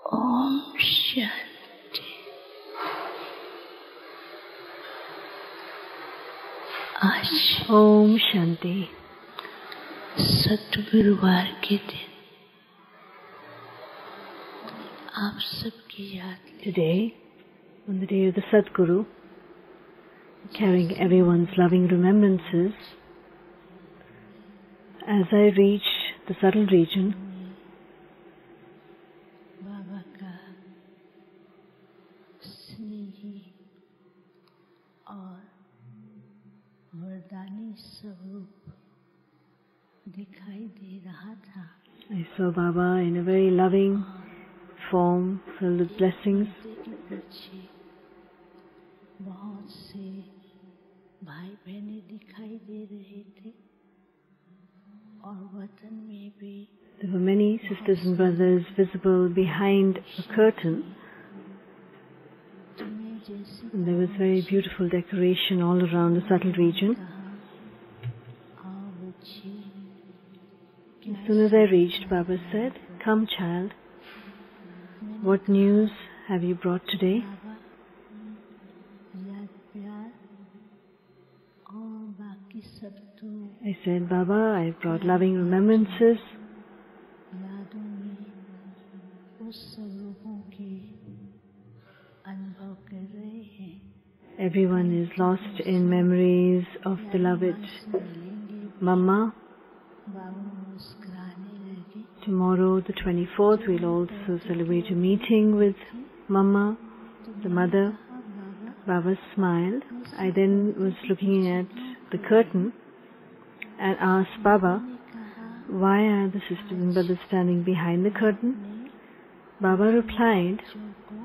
Om Shanti. आज Om Shanti. सतगुरुवार के दिन आप सबकी याद Today, on the day of the Sadguru, carrying everyone's loving remembrances, as I reach the subtle region, बाबा का स्नेही और वरदानी स्वरूप दिखाई दे रहा था। I saw Baba in a very loving form filled with blessings. के पीछे बहुत से भाई बहनें दिखाई दे रहे थे और वतन में भी There were many sisters and brothers visible behind a curtain, तुम्हें जैसे and there was very beautiful decoration all around the subtle region. आओ बच्ची, As soon as I reached, Baba said, "Come, child, what news have you brought today?" बाबा याद प्यार और बाकी सब तो I said, "Baba, I've brought loving remembrances. यादों में उस स्वरूपों के अनुभव कर रहे हैं। Everyone is lost in memories of beloved मिलेंगे, Mama. बाबू मुस्कुराने लगे। Tomorrow, the 24th, we'll also celebrate a meeting with Mama, the mother." Baba smiled. I then was looking at the curtain and asked Baba, "Why are the sisters and brothers standing behind the curtain?" Baba replied, बच्चों को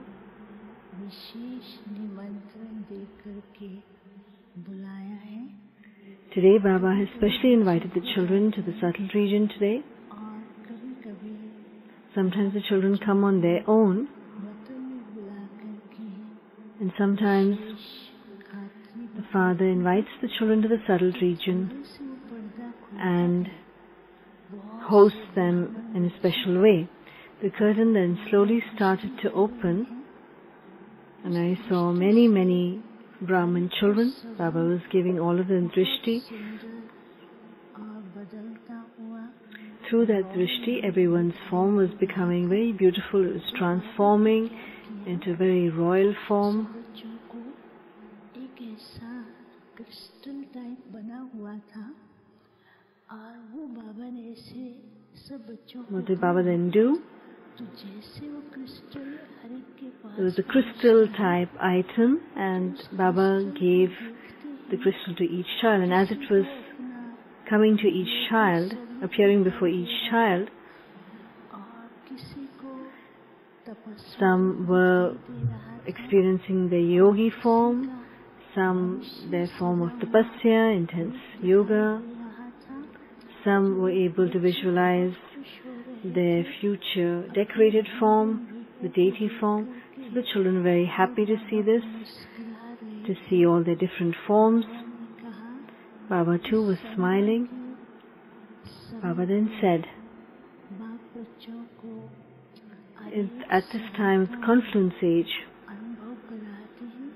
विशेष निमंत्रण देकर के बुलाया है "Today, Baba has specially invited the children to the subtle region today. और कभी-कभी Sometimes the children come on their own, वतन में बुला करके and sometimes खातरी the Father invites the children to the subtle region से वो पर्दा and hosts them in a special way." The curtain then slowly started to open, and I saw many, many Brahmin children. Baba was giving all of them drishti. और बदलता हुआ Through that drishti, everyone's form was becoming very beautiful. It was transforming into a very royal form. बच्चों को एक ऐसा crystal type बना हुआ था और वो बाबा ने ऐसे सब बच्चों को What did Baba then do? तो जैसे वो क्रिस्टल हर एक के It was pass a crystal type item, and Baba gave the crystal to each child. And as it was coming to each child, appearing before each child, और किसी को तपस्या some were दे रहा था, experiencing the yogi form, some their form of tapasya, intense yoga, रहा था some were able to visualize खुश हो रहे their future decorated form, the deity form. So the children were very happy to see this, मुस्कुरा रहे to see all their different forms. कहा Baba too was smiling. Baba then said, बाप बच्चों को "At this time of the confluence age, अनुभव कराते हैं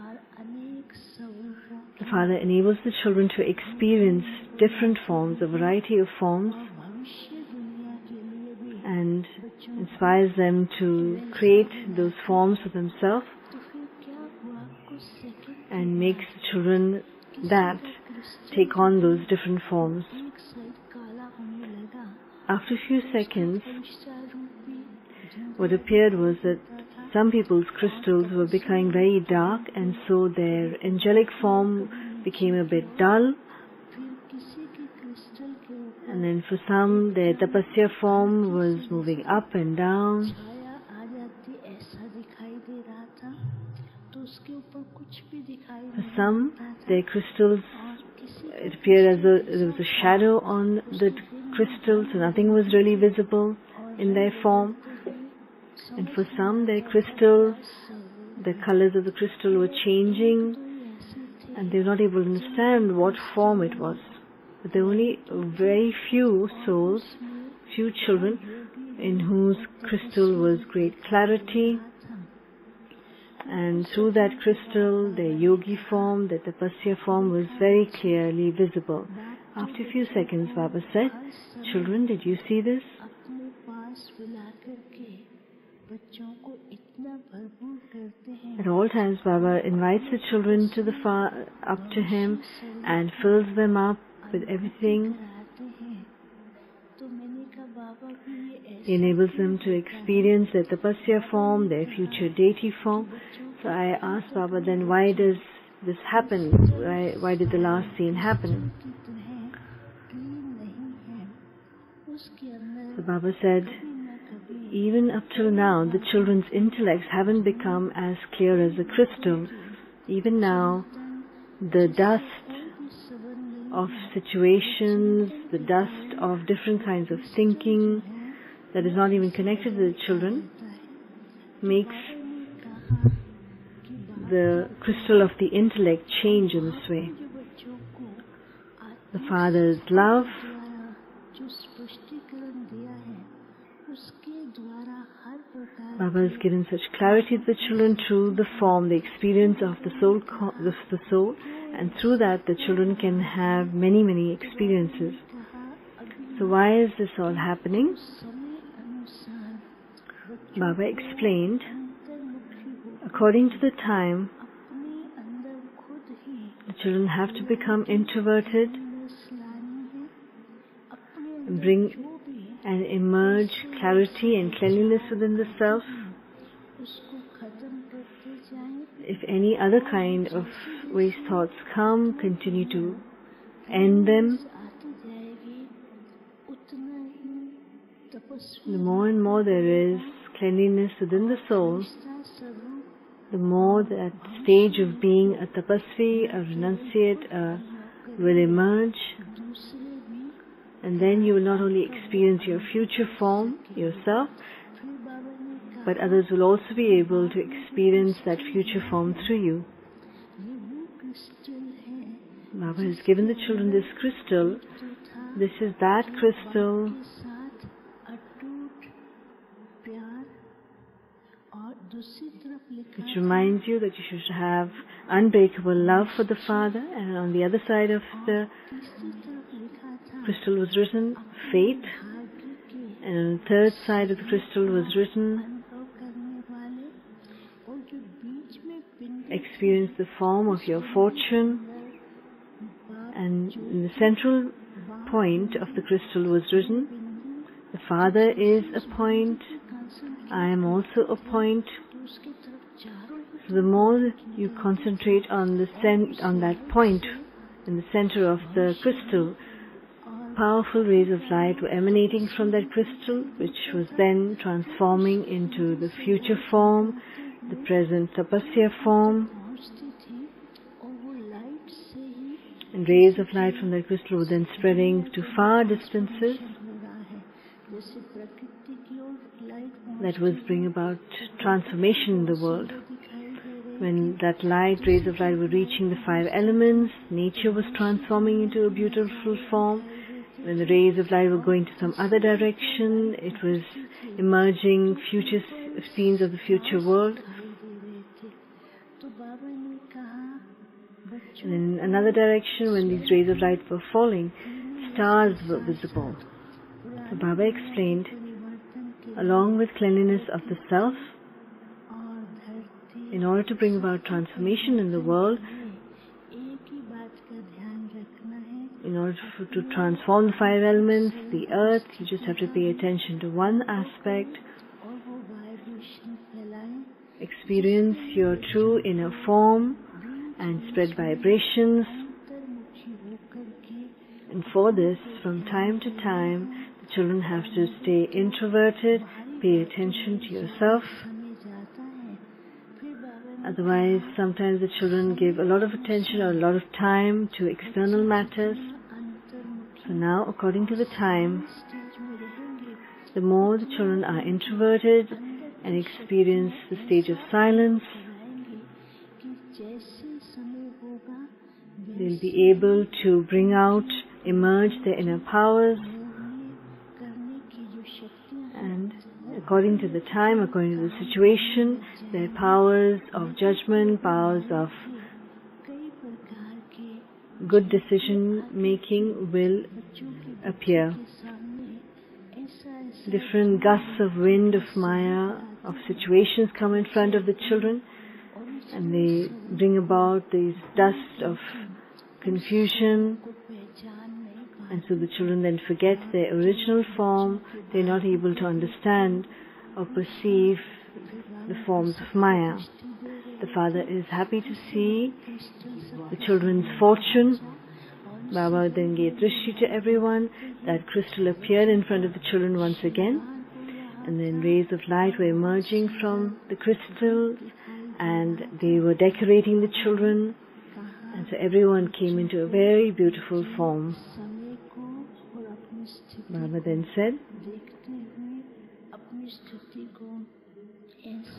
और अनेक स्वरूपों the Father enables the children to experience different forms, a variety of forms, भविष्य दुनिया के लिए भी and inspires them to create those forms for themselves, तो फिर क्या हुआ कुछ second and makes the children that take on those different forms. एक साइड काला होने लगा After a few seconds, फरिश्ता रूपी what appeared was that some people's crystals were becoming very dark, and so their angelic form became a bit dull. फिर किसी के crystal के ऊपर And then for some, their tapasya form was moving up and down. छाया आ जाती ऐसा दिखाई दे रहा था तो उसके ऊपर कुछ भी दिखाई For नहीं some, देता था their crystals, और किसी it appeared as though there was a shadow on the crystal, so nothing was really visible in their form. And for some, their crystals, the colors of the crystal were changing, and they were not able to understand what form it was. But there were only very few souls, few children in whose crystal was great clarity, and through that crystal their yogi form, their tapasya form was very clearly visible. After a few seconds, Baba said, "Children, did you see this?" At all times, Baba invites the children to up to him and fills them up with everything. He enables them to experience their tapasya form, their future deity form. So I asked Baba, then why does this happen? Why did the last scene happen? So Baba said, even up till now, the children's intellects haven't become as clear as the crystal. Even now, the dust of situations, the dust of different kinds of thinking that is not even connected to the children, makes the crystal of the intellect change in this way. The Father's love, Baba has given such clarity to the children through the form, the experience of the soul, and through that the children can have many, many experiences. So why is this all happening? Baba explained, according to the time, the children have to become introverted and bring and emerge clarity and cleanliness within the self. If any other kind of waste thoughts come, continue to end them. The more and more there is cleanliness within the soul, the more that stage of being a tapasvi, a renunciate, will emerge. And then you will not only experience your future form yourself, but others will also be able to experience that future form through you. Baba has given the children this crystal. This is that crystal which reminds you that you should have unbreakable love for the Father, and on the other side of the crystal was written faith, and on the third side of the crystal was written experience the form of your fortune, and in the central point of the crystal was written the Father is a point, I am also a point. So the more you concentrate on that point in the center of the crystal, powerful rays of light were emanating from that crystal, which was then transforming into the future form, the present tapasya form. And rays of light from that crystal were then spreading to far distances. That was bringing about transformation in the world. When that rays of light were reaching the 5 elements, nature was transforming into a beautiful form. When the rays of light were going to some other direction, it was emerging future scenes of the future world. And in another direction, when these rays of light were falling, stars were visible. So Baba explained, along with cleanliness of the self, in order to bring about transformation in the world, in order to transform the 5 elements, the earth, you just have to pay attention to one aspect. Experience your true inner form and spread vibrations. And for this, from time to time, the children have to stay introverted, pay attention to yourself. Otherwise, sometimes the children give a lot of attention or a lot of time to external matters. So now, according to the time, the more the children are introverted and experience the stage of silence, they'll be able to emerge their inner powers, and according to the time, according to the situation, their powers of judgment, powers of good decision making will appear. Different gusts of wind of Maya, of situations come in front of the children, and they bring about this dust of confusion, and so the children then forget their original form. They're not able to understand or perceive the forms of Maya. The father is happy to see the children's fortune. Baba then gave drishti to everyone. That crystal appeared in front of the children once again, and then rays of light were emerging from the crystals, and they were decorating the children, and so everyone came into a very beautiful form. Baba then said,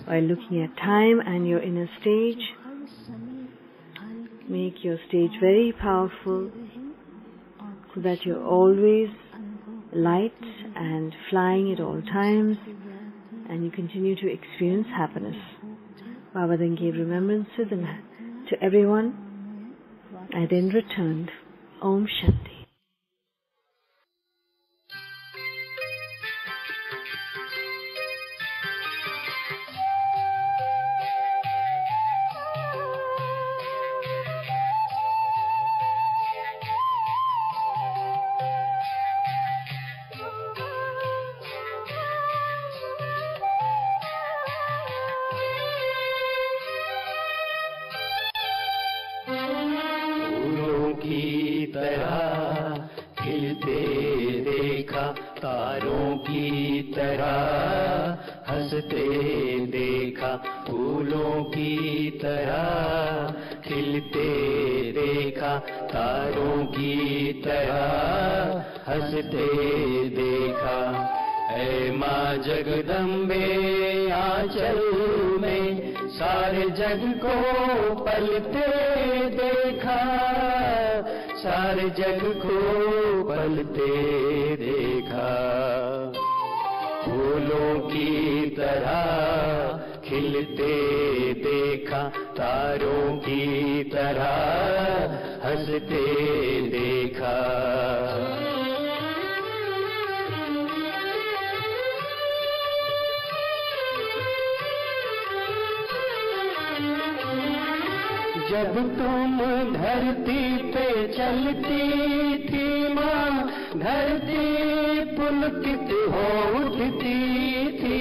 while looking at time and your inner stage, make your stage very powerful so that you're always light and flying at all times, and you continue to experience happiness. Baba then gave remembrances to everyone. I then returned. Om Shanti. तारों की तरह हंसते देखा, फूलों की तरह खिलते देखा, तारों की तरह हंसते देखा। ऐ माँ जगदम्बे आंचल में सारे जग को पलते देखा, सारे जग को पलते देखा। फूलों की तरह खिलते देखा, तारों की तरह हंसते देखा। जब तुम धरती पे चलती थी माँ, धरती पुलकित हो उठती थी।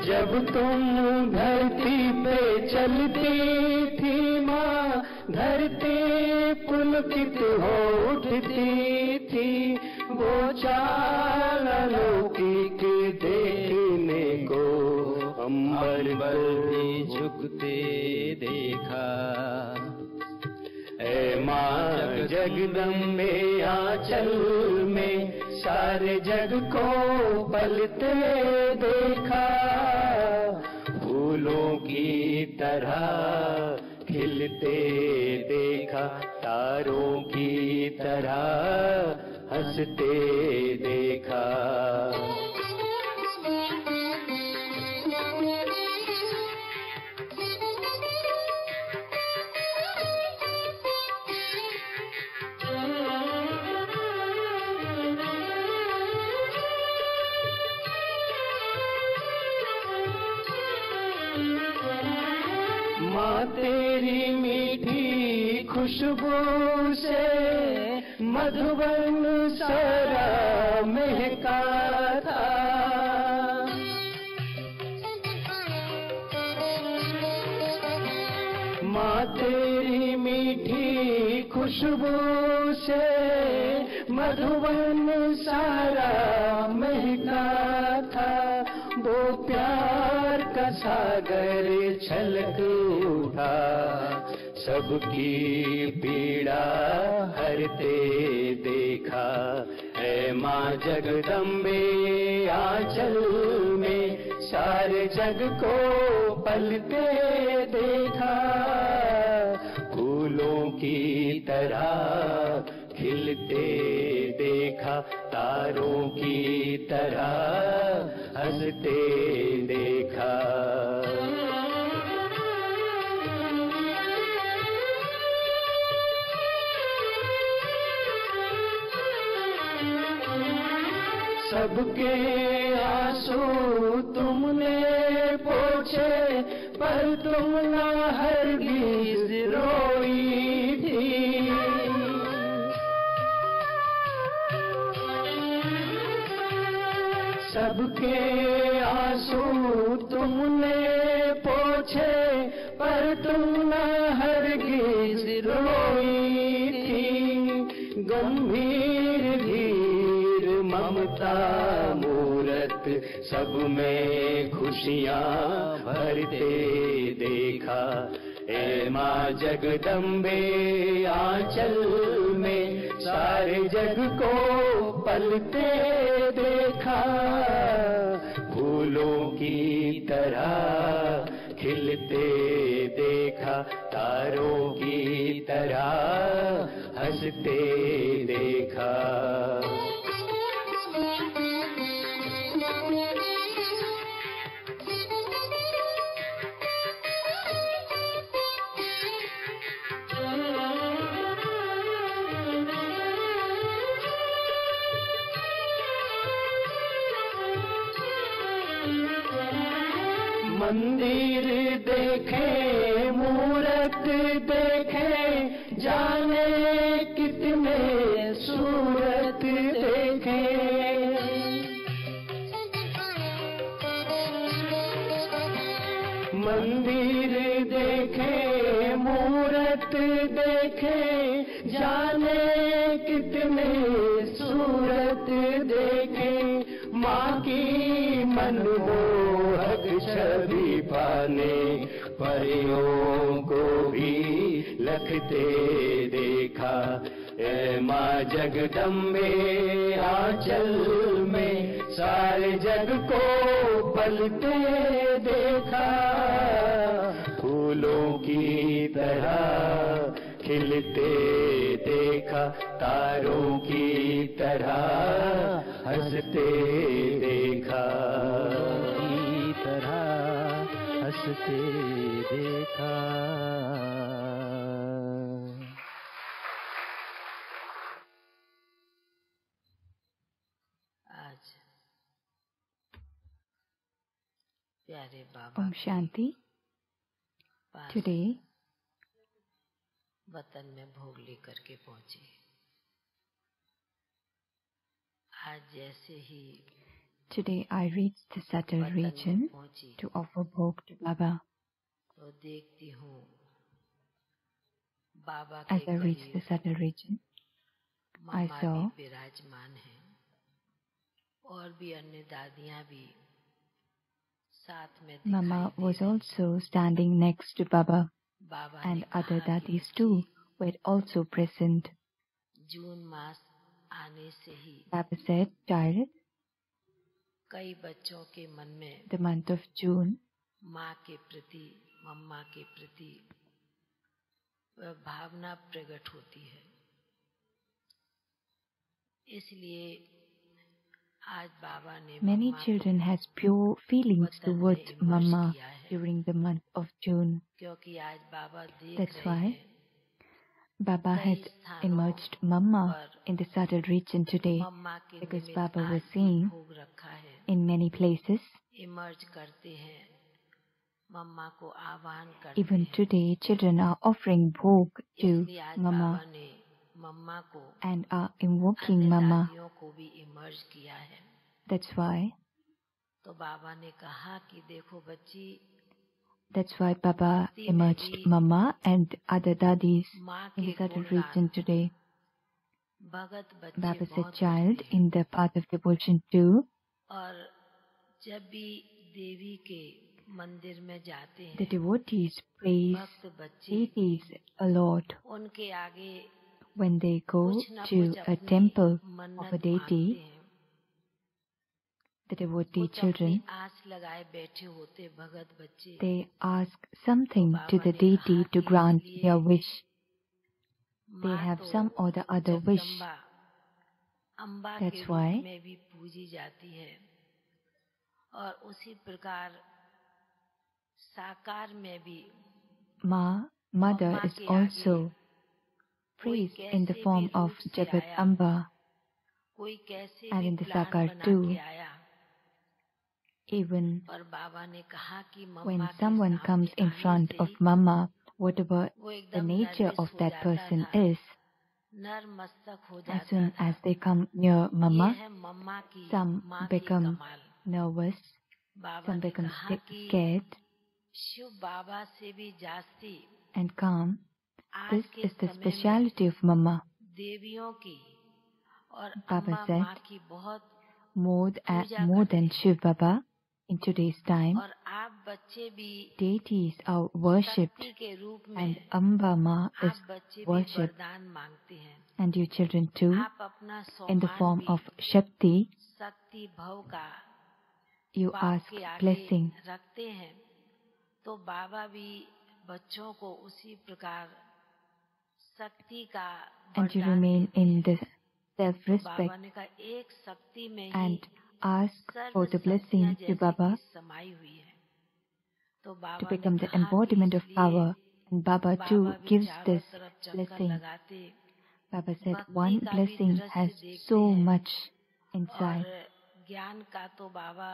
जब तुम धरती पे चलती थी माँ, धरती पुलकित हो उठती थी। वो चाल अलौकिक देखने को अंबर भी झुकते देखा। ऐ माँ जगदम्बे आंचल में सारे जग को पलते देखा, फूलों की तरह खिलते देखा, तारों की तरह हंसते देखा। माँ तेरी मीठी खुशबू से मधुबन सारा महका था। माँ तेरी मीठी खुशबू से मधुबन सारा महका था। वो प्यार का सागर छलक उठा, सबकी पीड़ा हरते देखा। ऐ माँ जगदम्बे आंचल में सारे जग को पलते देखा, फूलों की तरह खिलते तारों की तरह हंसते देखा। सबके आंसू तुमने पोंछे पर तुम न हरगिज रोई थी। सबके आंसू तुमने पोंछे पर तुम न हरगिज रोई थी। गंभीर धीर ममता मूरत सब में खुशियाँ भरते देखा। ए माँ जगदम्बे आंचल में सारे जग को पलते देखा। फूलों की तरह खिलते देखा, तारों की तरह हंसते देखा। मंदिर देखे मूरत देखे जाने कितने सूरत देखे। मंदिर देखे मूरत देखे जाने कितने सूरत देखे। माँ की मनमोहक छवि पाने परियों को भी लखते देखा। ए माँ जगदम्बे आंचल में सारे जग को पलते देखा। फूलों की तरह खिलते देखा, तारों की तरह हंसते देखा। की तरह हंसते देखा। आज प्यारे बाबा Om Shanti. Today, वतन में भोग लेकर के पहुंचे। आज जैसे ही today I reached the subtle region to offer Bhog to Baba. तो देखती हूँ बाबा As के I reached the subtle region, I mamma saw भी विराजमान हैं और भी अन्य दादियाँ भी साथ में Mama दिखाई was दे रही। also standing next to Baba, Baba and ने other कहा कि daddies too were also present. जून मास आने से ही Baba said, child, कई बच्चों के मन में the month of June माँ के प्रति, मम्मा के प्रति वह भावना प्रकट होती है। इसलिए आज बाबा ने many mamma children has pure feelings वतन में towards immerse Mama किया है। during the month of June. क्योंकि आज बाबा देख That's रहे why हैं Baba कई had स्थानों emerged Mama पर in the subtle region today, मम्मा के because निमित्त Baba was आज भी seeing भोग रखा है। in many places. इमर्ज करते हैं, मम्मा को आह्वान करते Even हैं। today, children are offering Bhog to इसलिए आज Mama बाबा ने मम्मा को and are invoking अन्य Mama. दादियों को भी इमर्ज किया है। That's why बाबा ने कहा कि देखो बच्ची, That's why Baba भक्ति में emerged भी Mama and other daddies माँ in के the subtle गुणगान region today. भगत बच्चे Baba said, बहुत child, करते हैं। in the path of devotion too, और जब भी देवी के मंदिर में जाते the हैं, devotees praise भक्त बच्चे deities a lot. उनके आगे When they go कुछ न to कुछ a अपनी temple of मन्नत a deity, मांगते हैं। the devotee कुछ children, अपनी आस लगाए बैठे होते भगत बच्चे। they ask something तो to बाबा the ने deity कहा to कि grant इसलिए their wish. They माँ have तो some or the other wish. Jagdamba Amba That's के why रूप में भी पूजी जाती है और उसी प्रकार साकार में भी Mother is also praised in the form of Jagat Amba, कोई कैसे and भी in the प्लान Sakar बना too. के आया, Even पर बाबा ने कहा कि when मम्मा के someone comes सामने in आने front से of Mama, whatever वो the एकदम nature नर्वस of हो that जाता person था, is, नरमस्तक हो as जाता soon था। as they come near Mama, ये है मम्मा की some माँ की become कमाल। nervous, बाबा some ने become कहा कि scared शिव बाबा से भी जास्ती and calm. आज This के is the समय में speciality of Mama. देवियों की और Baba अम्बा said, माँ की बहुत more पूजा than करते हैं। Shiv Baba in today's time, और आप बच्चे भी deities are worshipped शक्ति के रूप में and Amba Ma is आप बच्चे भी worshipped, वरदान मांगते हैं। and you children too, आप अपना in the सम्मान form भी of Shakti, शक्ति भव का you बाप ask के आगे blessing. रखते हैं, तो बाबा भी बच्चों को उसी प्रकार शक्ति का And you वरदान remain देते in हैं। the तो self-respect बाबा ने कहा एक शक्ति में ही and ask serve for the शक्तियाँ blessing to जैसे Baba कि समाई हुई है। तो to बाबा ने become the कहा कि embodiment of इसलिए power, and Baba too बाबा भी gives चारों this तरफ चक्कर blessing. लगाते, Baba said भक्ति one का भी blessing दृश्य has देखते so हैं much और inside. ज्ञान का तो बाबा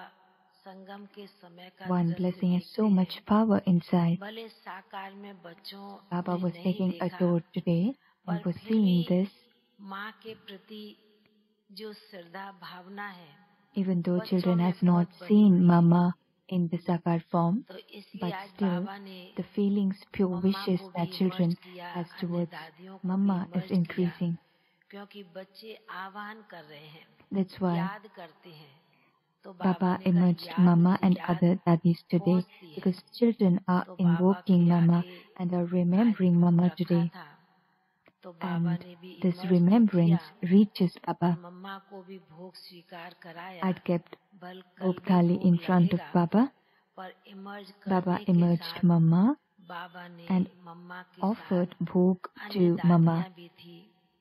संगम के समय का One दृश्य blessing has देखते so हैं। much power inside. भले साकार में बच्चों Baba ने was नहीं taking a देखा, tour today and पर was फिर seeing भी this. माँ के प्रति जो श्रद्धा भावना है, Even though बच्चों children में has not बहुत बनी seen हुई है। Mama in the Sakar form, तो इसलिए but आज still बाबा ने the feelings, pure mama wishes को that भी children इमर्ज किया, has अन्य towards दादियों को भी Mama is इमर्ज किया, increasing. क्योंकि बच्चे आह्वान कर रहे हैं, That's why याद करते हैं। तो बाबा Baba ने कहा emerged याद Mama से and याद other daddies today, पहुंचती है। because children are तो बाबा invoking के Mama आगे and are आज remembering भोग Mama रखा today. था, तो बाबा And ने भी this इमर्ज तो remembrance किया reaches और Baba. मम्मा को भी भोग स्वीकार कराया। I'd kept बल कल Bhog भी Thali भोग in front of लगेगा, Baba. पर इमर्ज Baba करने के emerged साथ Mama बाबा ने and मम्मा के offered साथ Bhog अन्य to Mama. दादियाँ भी थी,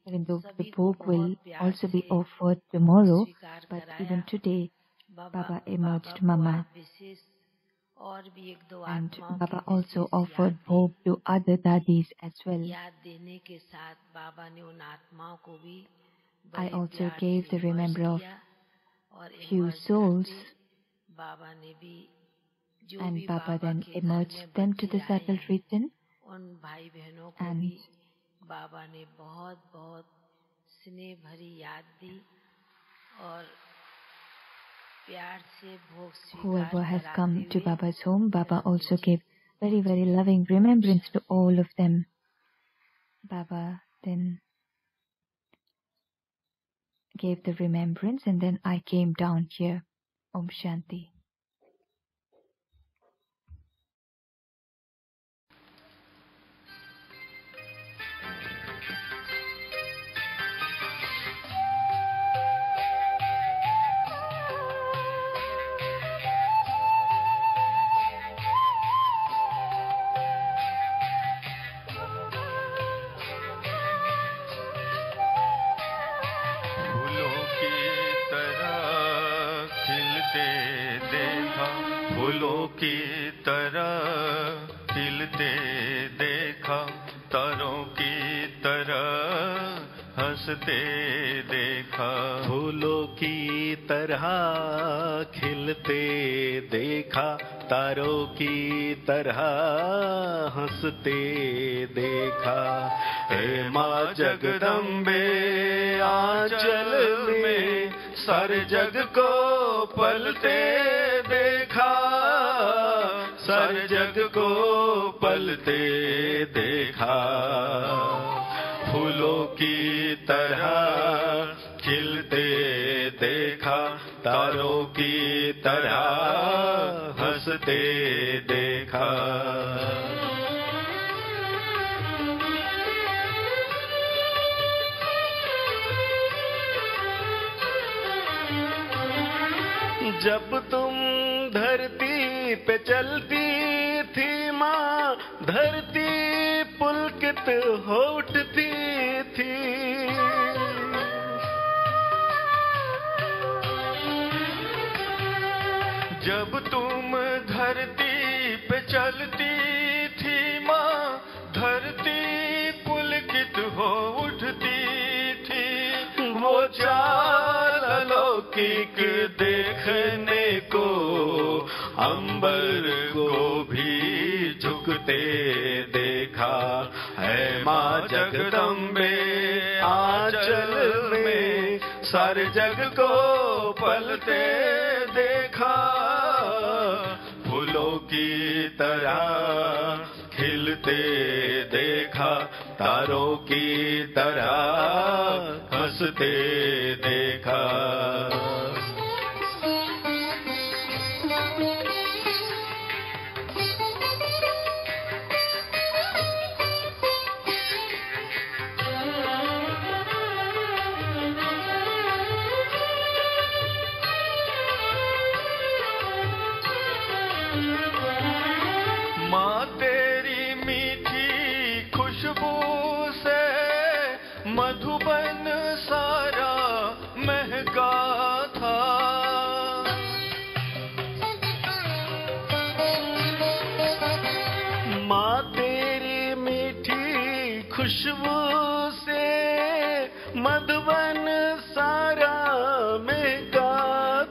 Even though the सभी को Bhog will बहुत प्यार also be से offered tomorrow, स्वीकार but कराया। even today, Baba emerged बाबा को Mama. आज विशेष और भी एक दो And आत्माओं Baba की also विशेष offered याद Bhog to other daddies as well. याद देने के साथ बाबा ने उन आत्माओं को भी I बड़े also प्यार gave से the इमर्ज remember of किया और few इमर्ज souls, करते बाबा ने भी जो and भी Baba बाबा then के घर emerged में them to बच्चे the आए circle हैं, region, उन भाई बहनों को and भी बाबा ने बहुत बहुत स्नेह भरी याद दी और प्यार से भोग स्वीकार whoever has कराते come to हुए Baba's home, Baba रख also दीजिए। gave very, very loving remembrance to all of them. Baba then gave the remembrance, and then I came down here. Om Shanti. फूलों की तरह खिलते देखा, तारों की तरह हंसते देखा। फूलों की तरह खिलते देखा, तारों की तरह हंसते देखा। हे माँ जगदम्बे आंचल में सारे जग को पलते देखा, सारे जग को पलते देखा। फूलों की तरह खिलते देखा, तारों की तरह हंसते देखा। जब तुम धरती पे चलती थी माँ, धरती पुलकित हो उठती थी। जब तुम धरती पे चलती थी माँ, धरती पुलकित हो उठती थी। वो चाल अलौकिक देखने को अंबर को भी झुकते देखा है। माँ जगदम्बे आंचल में सारे जग को पलते देखा। फूलों की तरह खिलते देखा, तारों की तरह हंसते देखा। माँ तेरी मीठी खुशबू से मधुबन सारा महका था। माँ तेरी मीठी खुशबू से मधुबन सारा महका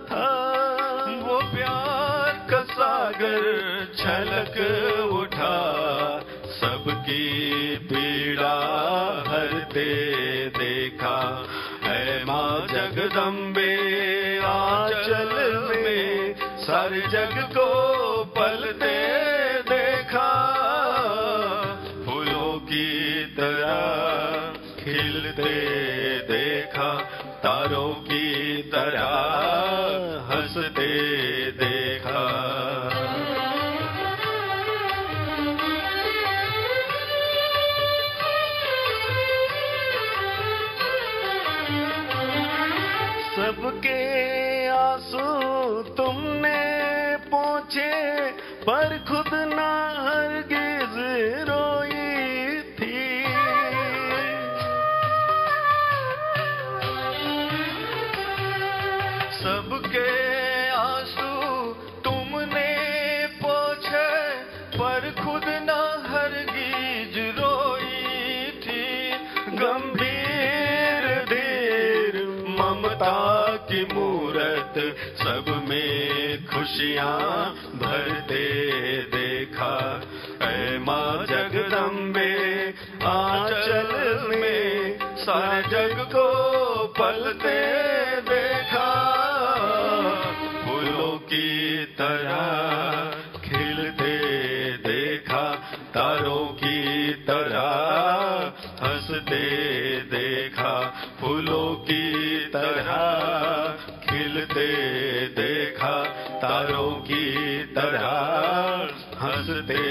था। वो प्यार का सागर छलक उठा, सबकी पीड़ा हरते देखा है। माँ जगदम्बे आंचल में सारे जग को पलते देखा। फूलों की तरह खिलते देखा, तारों की तरह हंसते देखा। सबके आंसू तुमने पोंछे, पर खुद ना हरगिज रोई थी। सबके आंसू तुमने पोंछे, पर खुद ना हरगिज रोई थी। गंभीर धीर ममता की मूरत सब में खुशियाँ भरते देखा। ऐ माँ जगदम्बे आंचल में सारे जग को पलते देखा। फूलों की तरह खिलते देखा, तारों की तरह हंसते देखा। फूलों की तरह खिलते देखा, तारों की तरह हंसते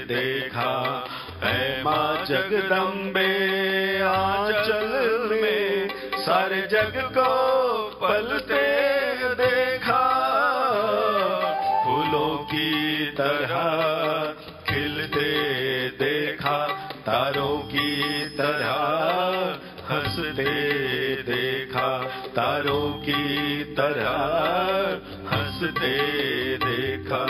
देखा। ऐ माँ जगदम्बे आंचल में सारे जग को पलते देखा। फूलों की तरह खिलते देखा, तारों की तरह हंसते देखा। तारों की तरह हंसते देखा।